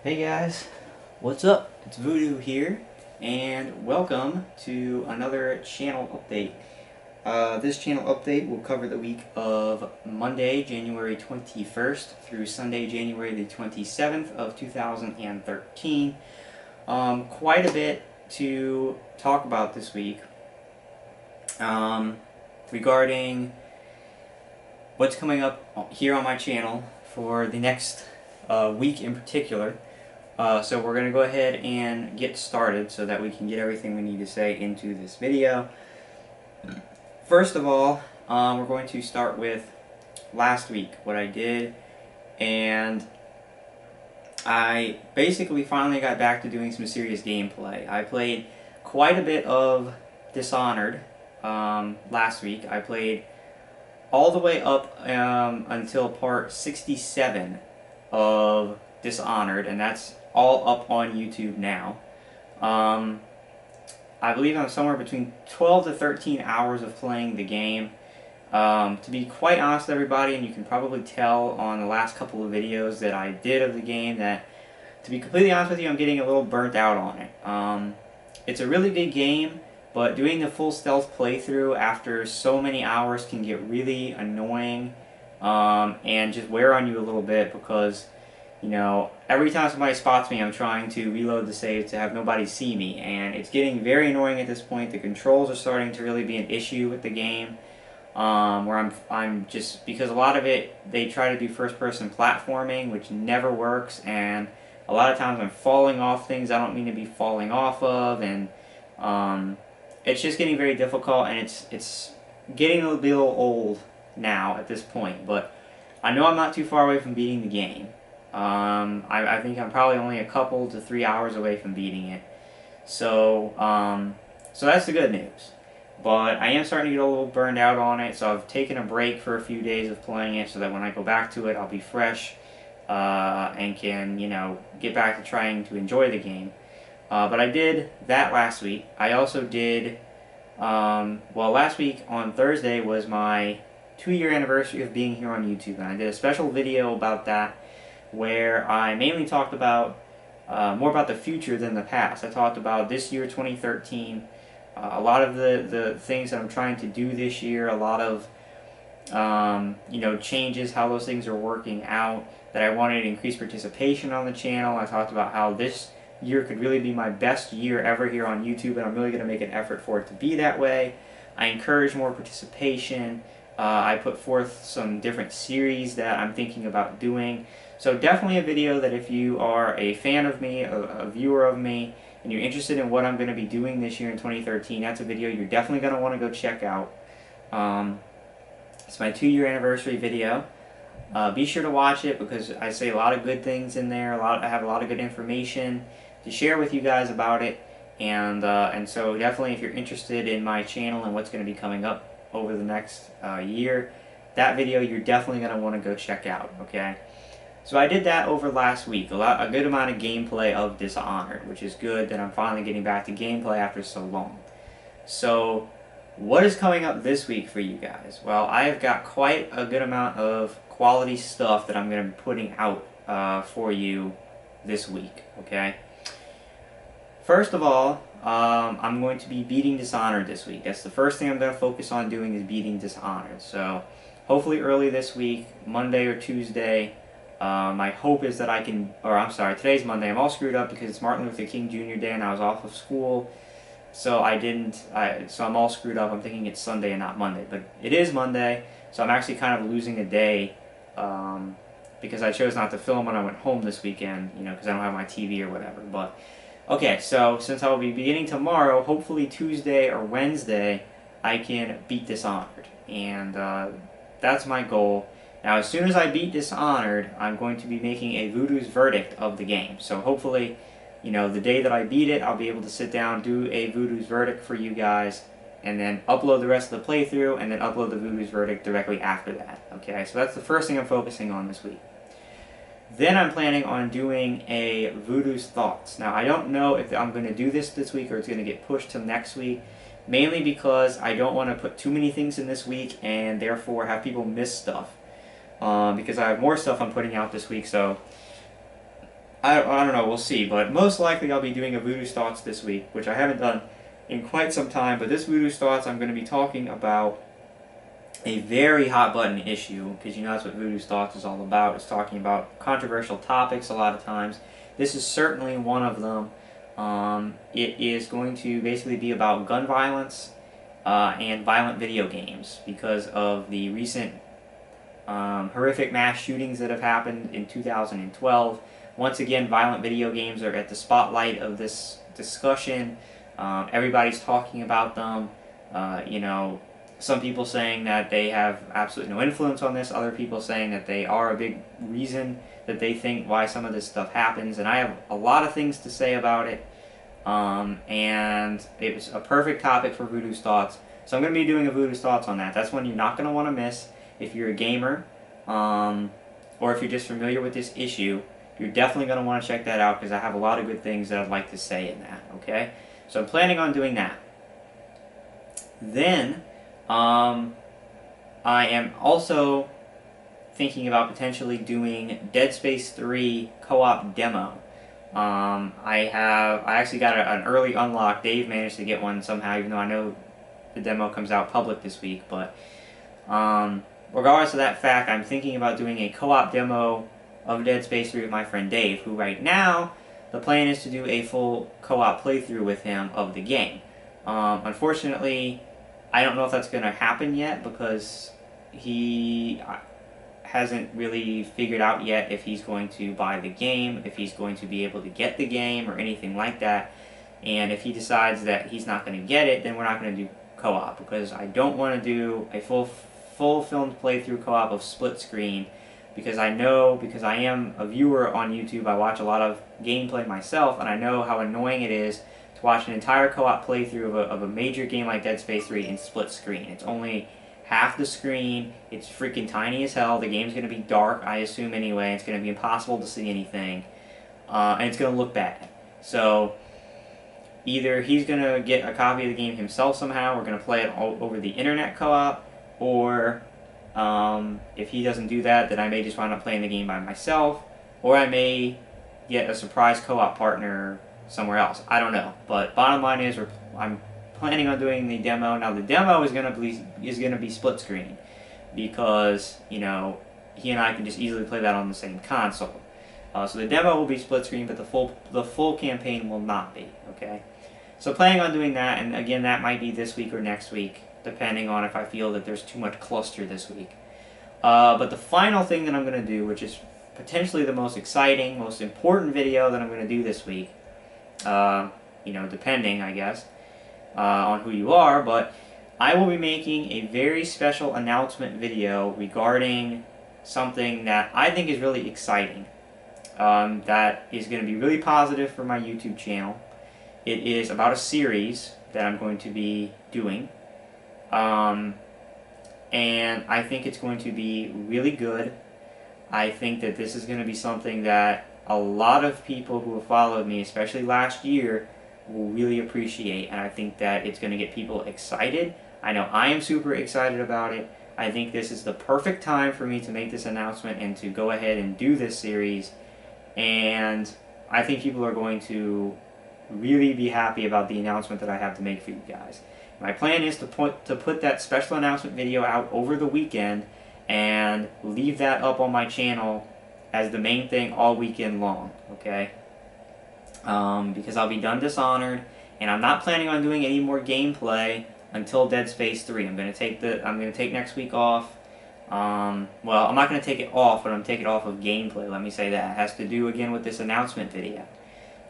Hey guys, what's up? It's Voodoo here, and welcome to another channel update. This channel update will cover the week of Monday, January 21st through Sunday, January the 27th of 2013. Quite a bit to talk about this week regarding what's coming up here on my channel for the next week in particular. So we're going to go ahead and get started so that we can get everything we need to say into this video. First of all, we're going to start with last week, what I did, and I basically finally got back to doing some serious gameplay. I played quite a bit of Dishonored last week. I played all the way up until part 67 of Dishonored, and that's all up on YouTube now. I believe I'm somewhere between 12 to 13 hours of playing the game. To be quite honest with everybody, and you can probably tell on the last couple of videos that I did of the game, that to be completely honest with you, I'm getting a little burnt out on it. It's a really good game, but doing the full stealth playthrough after so many hours can get really annoying and just wear on you a little bit, because you know, every time somebody spots me, I'm trying to reload the save to have nobody see me, and it's getting very annoying at this point. The controls are starting to really be an issue with the game, where I'm just, because a lot of it, they try to do first-person platforming, which never works, and a lot of times I'm falling off things I don't mean to be falling off of, and it's just getting very difficult, and it's getting a little old now at this point, but I know I'm not too far away from beating the game. I think I'm probably only a couple to 3 hours away from beating it. So, so that's the good news. But I am starting to get a little burned out on it, so I've taken a break for a few days of playing it so that when I go back to it, I'll be fresh and can, you know, get back to trying to enjoy the game. But I did that last week. I also did, well, last week on Thursday was my 2-year anniversary of being here on YouTube, and I did a special video about that, where I mainly talked about more about the future than the past. I talked about this year, 2013, a lot of the things that I'm trying to do this year, a lot of you know, changes, how those things are working out, that I wanted to increase participation on the channel. I talked about how this year could really be my best year ever here on YouTube, and I'm really going to make an effort for it to be that way. I encourage more participation. I put forth some different series that I'm thinking about doing. So definitely a video that if you are a fan of me, a viewer of me, and you're interested in what I'm going to be doing this year in 2013, that's a video you're definitely going to want to go check out. It's my 2-year anniversary video. Be sure to watch it, because I say a lot of good things in there. I have a lot of good information to share with you guys about it, and so definitely if you're interested in my channel and what's going to be coming up over the next year, that video you're definitely going to want to go check out. Okay. So I did that over last week, a good amount of gameplay of Dishonored, which is good that I'm finally getting back to gameplay after so long. So what is coming up this week for you guys? Well, I have got quite a good amount of quality stuff that I'm going to be putting out for you this week, okay? First of all, I'm going to be beating Dishonored this week. That's the first thing I'm going to focus on doing, is beating Dishonored. So hopefully early this week, Monday or Tuesday. My hope is that I can, or I'm sorry, today's Monday. I'm all screwed up because it's Martin Luther King Jr. Day and I was off of school. So so I'm all screwed up. I'm thinking it's Sunday and not Monday. But it is Monday, so I'm actually kind of losing a day because I chose not to film when I went home this weekend, you know, because I don't have my TV or whatever. But, okay, so since I will be beginning tomorrow, hopefully Tuesday or Wednesday, I can beat Dishonored. And that's my goal. Now, as soon as I beat Dishonored, I'm going to be making a Voodoo's verdict of the game. So hopefully, you know, the day that I beat it, I'll be able to sit down, do a Voodoo's verdict for you guys, and then upload the rest of the playthrough, and then upload the Voodoo's verdict directly after that. Okay, so that's the first thing I'm focusing on this week. Then I'm planning on doing a Voodoo's Thoughts. Now, I don't know if I'm going to do this week or it's going to get pushed to next week, mainly because I don't want to put too many things in this week and therefore have people miss stuff. Because I have more stuff I'm putting out this week, so I don't know, we'll see, but most likely I'll be doing a Voodoo Thoughts this week, which I haven't done in quite some time, but this Voodoo Thoughts I'm going to be talking about a very hot button issue, because you know that's what Voodoo Thoughts is all about. It's talking about controversial topics a lot of times. This is certainly one of them. It is going to basically be about gun violence and violent video games because of the recent horrific mass shootings that have happened in 2012. Once again, violent video games are at the spotlight of this discussion. Everybody's talking about them. You know, some people saying that they have absolutely no influence on this, other people saying that they are a big reason that they think why some of this stuff happens, and I have a lot of things to say about it, and it was a perfect topic for Voodoo's Thoughts, so I'm going to be doing a Voodoo's Thoughts on that. That's one you're not going to want to miss if you're a gamer, or if you're just familiar with this issue. You're definitely going to want to check that out because I have a lot of good things that I'd like to say in that, okay? So I'm planning on doing that. Then, I am also thinking about potentially doing Dead Space 3 co-op demo. I actually got an early unlock. Dave managed to get one somehow, even though I know the demo comes out public this week. But regardless of that fact, I'm thinking about doing a co-op demo of Dead Space 3 with my friend Dave, who right now, the plan is to do a full co-op playthrough with him of the game. Unfortunately, I don't know if that's going to happen yet because he hasn't really figured out yet if he's going to buy the game, if he's going to be able to get the game or anything like that. And if he decides that he's not going to get it, then we're not going to do co-op because I don't want to do a full filmed playthrough co-op of split screen because I know, because I am a viewer on YouTube, I watch a lot of gameplay myself, and I know how annoying it is to watch an entire co-op playthrough of a major game like Dead Space 3 in split screen. It's only half the screen, it's freaking tiny as hell, the game's going to be dark, I assume anyway, it's going to be impossible to see anything, and it's going to look bad. So, either he's going to get a copy of the game himself somehow, we're going to play it over the internet co-op, or if he doesn't do that, then I may just wind up playing the game by myself, or I may get a surprise co-op partner somewhere else. I don't know. But bottom line is, I'm planning on doing the demo. Now the demo is gonna be split screen because you know he and I can just easily play that on the same console. So the demo will be split screen, but the full campaign will not be. Okay. So planning on doing that, and again that might be this week or next week, depending on if I feel that there's too much cluster this week. But the final thing that I'm going to do, which is potentially the most exciting, most important video that I'm going to do this week, you know, depending, I guess, on who you are, but I will be making a very special announcement video regarding something that I think is really exciting, that is going to be really positive for my YouTube channel. It is about a series that I'm going to be doing. And I think it's going to be really good. I think that this is going to be something that a lot of people who have followed me, especially last year, will really appreciate. And I think that it's going to get people excited. I know I am super excited about it. I think this is the perfect time for me to make this announcement and to go ahead and do this series. And I think people are going to really be happy about the announcement that I have to make for you guys. My plan is to put that special announcement video out over the weekend and leave that up on my channel as the main thing all weekend long, okay? Because I'll be done Dishonored, and I'm not planning on doing any more gameplay until Dead Space 3. I'm gonna take next week off. Well, I'm not gonna take it off, but I'm taking it off of gameplay. Let me say that. It has to do again with this announcement video.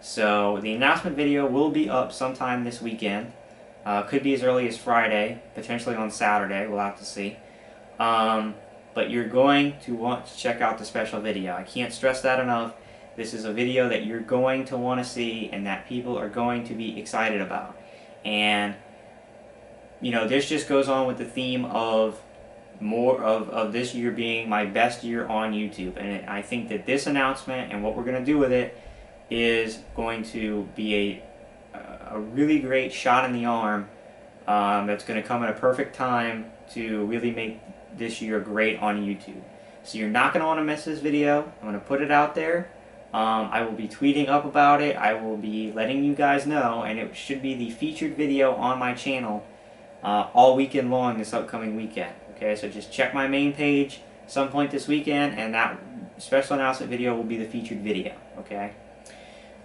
So the announcement video will be up sometime this weekend. Could be as early as Friday, potentially on Saturday, we'll have to see. But you're going to want to check out the special video. I can't stress that enough. This is a video that you're going to want to see and that people are going to be excited about. And, you know, this just goes on with the theme of more of this year being my best year on YouTube. And I think that this announcement and what we're going to do with it is going to be a really great shot in the arm that's going to come at a perfect time to really make this year great on YouTube. So you're not going to want to miss this video. I'm going to put it out there. I will be tweeting up about it. I will be letting you guys know, and it should be the featured video on my channel all weekend long this upcoming weekend. Okay, so just check my main page some point this weekend, and that special announcement video will be the featured video. Okay.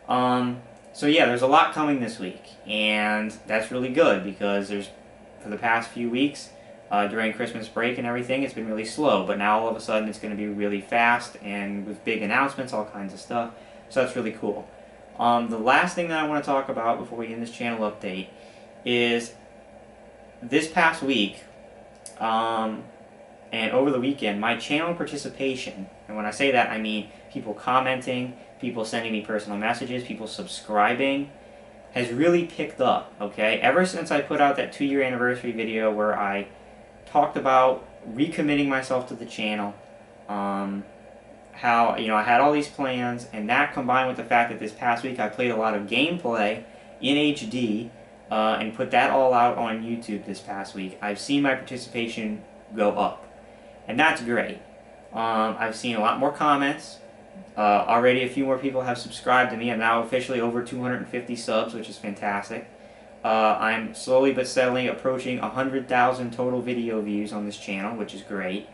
So yeah, there's a lot coming this week, and that's really good because for the past few weeks during Christmas break and everything, it's been really slow, but now all of a sudden it's going to be really fast and with big announcements, all kinds of stuff. So that's really cool. The last thing that I want to talk about before we end this channel update is this past week and over the weekend, my channel participation, and when I say that I mean people commenting, people sending me personal messages, people subscribing, has really picked up, okay? Ever since I put out that 2-year anniversary video where I talked about recommitting myself to the channel, how, I had all these plans, and that combined with the fact that this past week I played a lot of gameplay in HD and put that all out on YouTube this past week, I've seen my participation go up. And that's great. I've seen a lot more comments. Already a few more people have subscribed to me. I'm now officially over 250 subs, which is fantastic. I'm slowly but steadily approaching 100,000 total video views on this channel, which is great.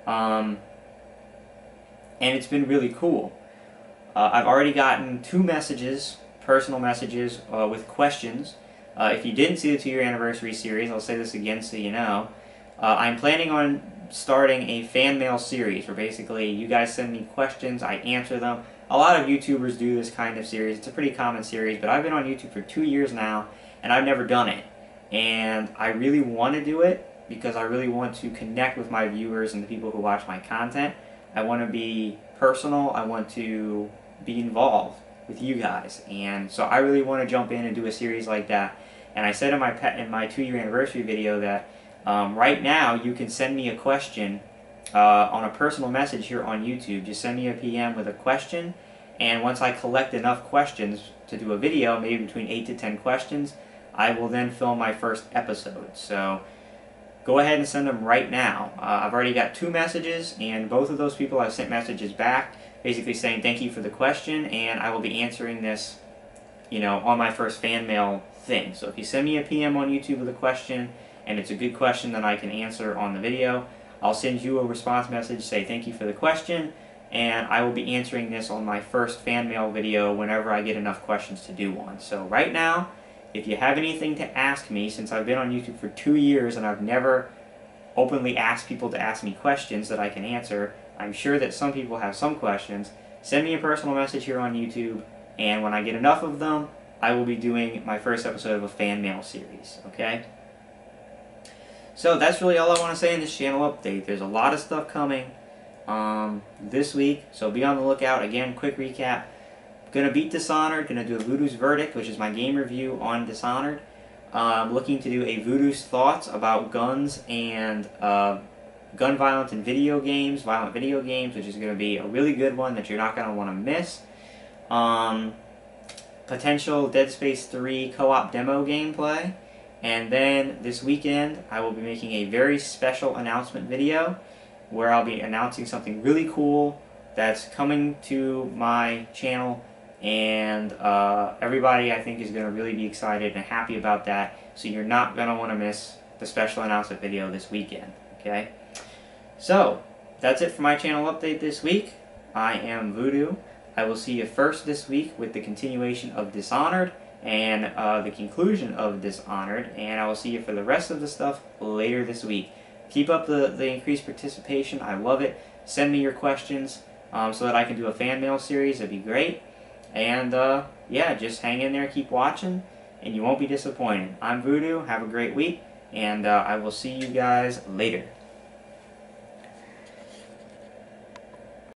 And it's been really cool. I've already gotten 2 messages, personal messages, with questions. If you didn't see the 2-year anniversary series, I'll say this again so you know. I'm planning on starting a fan mail series where basically you guys send me questions, I answer them. A lot of YouTubers do this kind of series. It's a pretty common series, but I've been on YouTube for 2 years now and I've never done it. And I really want to do it because I really want to connect with my viewers and the people who watch my content. I want to be personal. I want to be involved with you guys. And so I really want to jump in and do a series like that. And I said in my 2-year anniversary video that right now, you can send me a question on a personal message here on YouTube. Just send me a PM with a question, and once I collect enough questions to do a video, maybe between 8 to 10 questions, I will then film my first episode. So go ahead and send them right now. I've already got 2 messages, and both of those people I've sent messages back, basically saying thank you for the question, and I will be answering this, on my first fan mail thing. So if you send me a PM on YouTube with a question, and it's a good question that I can answer on the video, I'll send you a response message, say thank you for the question, and I will be answering this on my first fan mail video whenever I get enough questions to do one. So right now, if you have anything to ask me, since I've been on YouTube for 2 years and I've never openly asked people to ask me questions that I can answer, I'm sure that some people have some questions, send me a personal message here on YouTube, and when I get enough of them, I will be doing my first episode of a fan mail series, okay? So that's really all I want to say in this channel update. There's a lot of stuff coming this week, so be on the lookout. Again, quick recap. Gonna beat Dishonored, gonna do a Voodoo's Verdict, which is my game review on Dishonored. Looking to do a Voodoo's Thoughts about guns and gun violence in video games, violent video games, which is gonna be a really good one that you're not gonna want to miss. Potential Dead Space 3 co-op demo gameplay. And then this weekend, I will be making a very special announcement video where I'll be announcing something really cool that's coming to my channel, and everybody I think is going to really be excited and happy about that, so you're not going to want to miss the special announcement video this weekend, okay? So, that's it for my channel update this week. I am Voodoo. I will see you first this week with the continuation of Dishonored, and the conclusion of Dishonored, and I will see you for the rest of the stuff later this week. Keep up the increased participation. I love it. Send me your questions so that I can do a fan mail series. That'd be great. And yeah, just hang in there, keep watching, and you won't be disappointed. I'm Voodoo. Have a great week, and I will see you guys later.